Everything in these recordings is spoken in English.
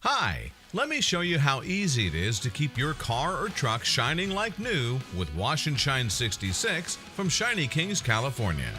Hi, let me show you how easy it is to keep your car or truck shining like new with Wash and Shine 66 from Shinykings, California.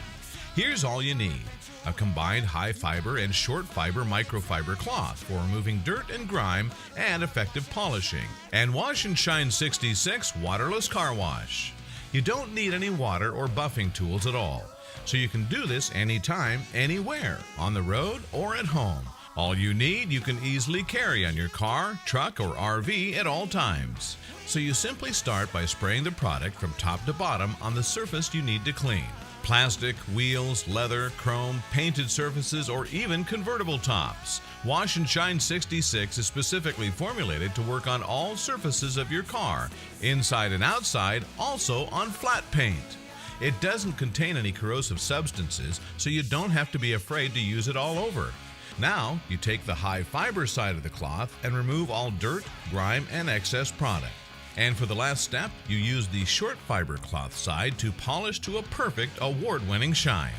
Here's all you need: a combined high fiber and short fiber microfiber cloth for removing dirt and grime and effective polishing, and Wash and Shine 66 waterless car wash. You don't need any water or buffing tools at all, so you can do this anytime, anywhere, on the road or at home. All you need you can easily carry on your car, truck, or RV at all times. So you simply start by spraying the product from top to bottom on the surface you need to clean. Plastic, wheels, leather, chrome, painted surfaces, or even convertible tops. Wash and Shine 66 is specifically formulated to work on all surfaces of your car, inside and outside, also on flat paint. It doesn't contain any corrosive substances, so you don't have to be afraid to use it all over. Now, you take the high fiber side of the cloth and remove all dirt, grime, and excess product. And for the last step, you use the short fiber cloth side to polish to a perfect award-winning shine.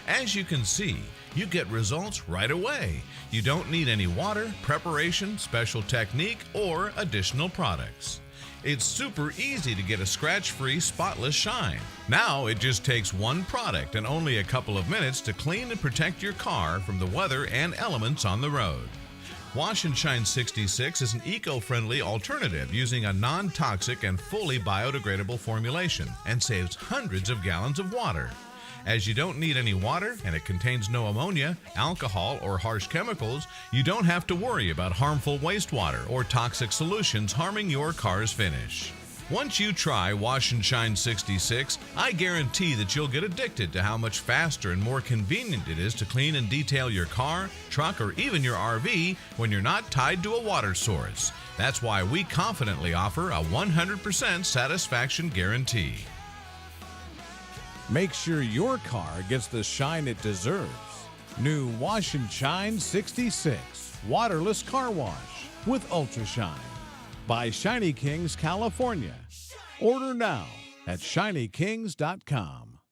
As you can see, you get results right away. You don't need any water, preparation, special technique, or additional products. It's super easy to get a scratch-free, spotless shine. Now it just takes one product and only a couple of minutes to clean and protect your car from the weather and elements on the road. Wash and Shine 66 is an eco-friendly alternative using a non-toxic and fully biodegradable formulation and saves hundreds of gallons of water. As you don't need any water and it contains no ammonia, alcohol, or harsh chemicals, you don't have to worry about harmful wastewater or toxic solutions harming your car's finish. Once you try Wash and Shine 66, I guarantee that you'll get addicted to how much faster and more convenient it is to clean and detail your car, truck, or even your RV when you're not tied to a water source. That's why we confidently offer a 100% satisfaction guarantee. Make sure your car gets the shine it deserves. New Wash and Shine 66 Waterless Car Wash with Ultra Shine by Shinykings, California. Order now at shinykings.com.